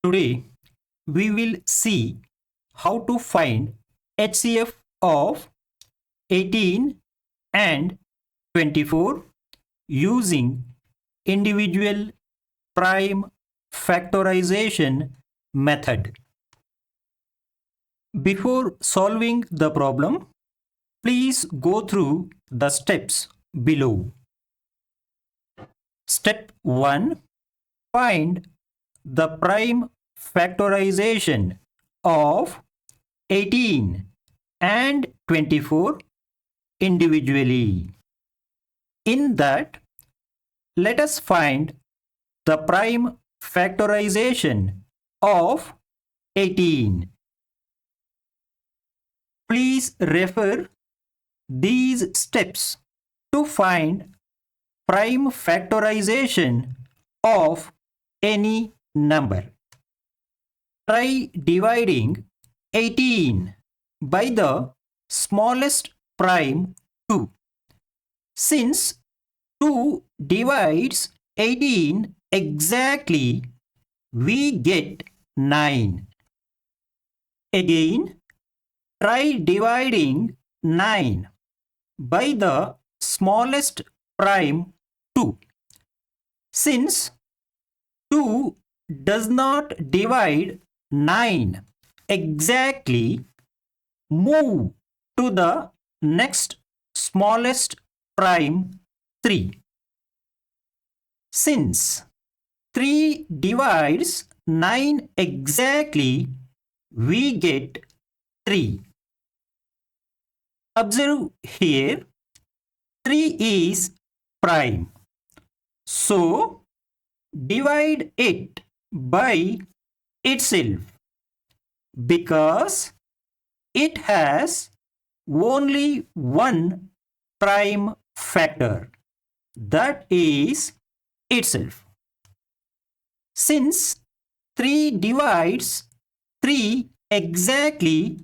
Today, we will see how to find HCF of 18 and 24 using individual prime factorization method. Before solving the problem, please go through the steps below. Step 1. Find the prime factorization of 18 and 24 individually. In that, let us find the prime factorization of 18. Please refer these steps to find prime factorization of any number. Try dividing 18 by the smallest prime 2. Since 2 divides 18 exactly, we get 9. Again, try dividing 9 by the smallest prime 2. Since 2 does not divide 9 exactly, move to the next smallest prime 3. Since 3 divides 9 exactly, we get 3. Observe here, 3 is prime. So, divide it by itself because it has only one prime factor, that is itself. Since 3 divides 3 exactly,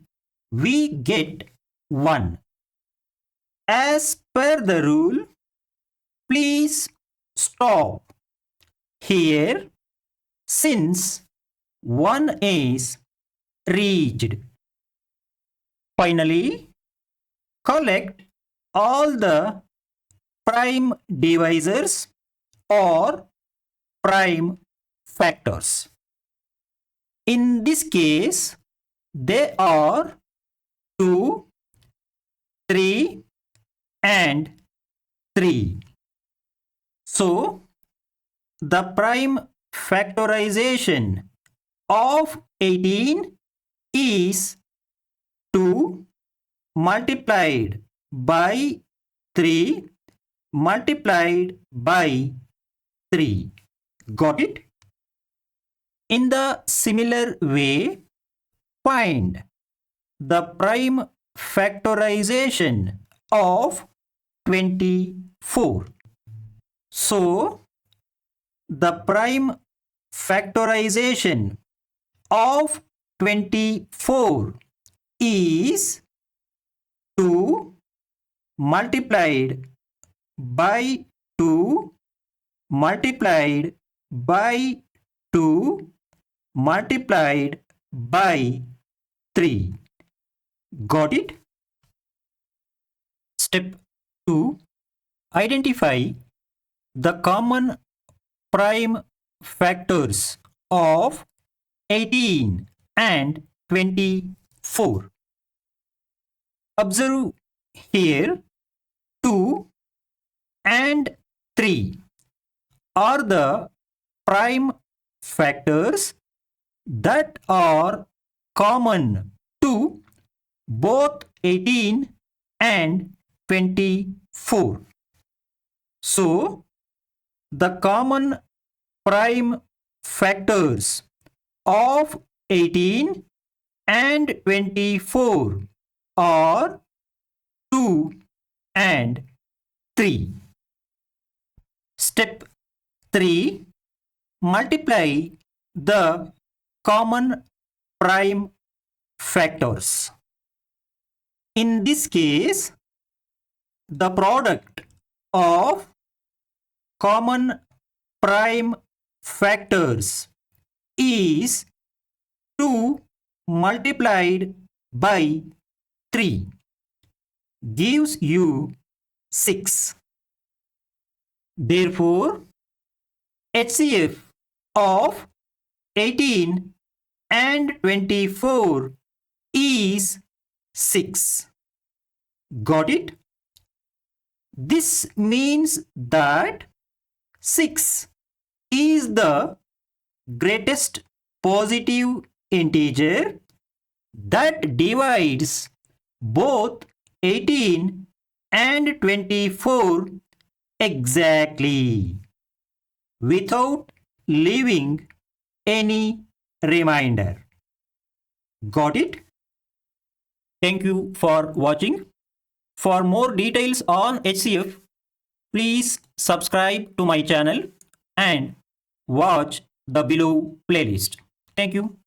we get 1. As per the rule, please stop here since 1 is reached. Finally, collect all the prime divisors or prime factors. In this case, they are 2, 3 and 3. So, the prime factorization of 18 is 2 multiplied by 3 multiplied by 3. Got it? In the similar way, find the prime factorization of 24. So, the prime factorization of 24 is 2 multiplied by 2 multiplied by 2 multiplied by 3. Got it? Step 2. Identify the common prime factors of 18 and 24. Observe here 2 and 3 are the prime factors that are common to both 18 and 24. So, the common prime factors of 18 and 24 are 2 and 3. Step 3. Multiply the common prime factors. In this case, the product of common prime factors is 2 multiplied by 3 gives you 6. Therefore, HCF of 18 and 24 is 6. Got it? This means that 6 is the greatest positive integer that divides both 18 and 24 exactly without leaving any remainder. Got it? Thank you for watching. For more details on HCF, please subscribe to my channel and watch the below playlist. Thank you.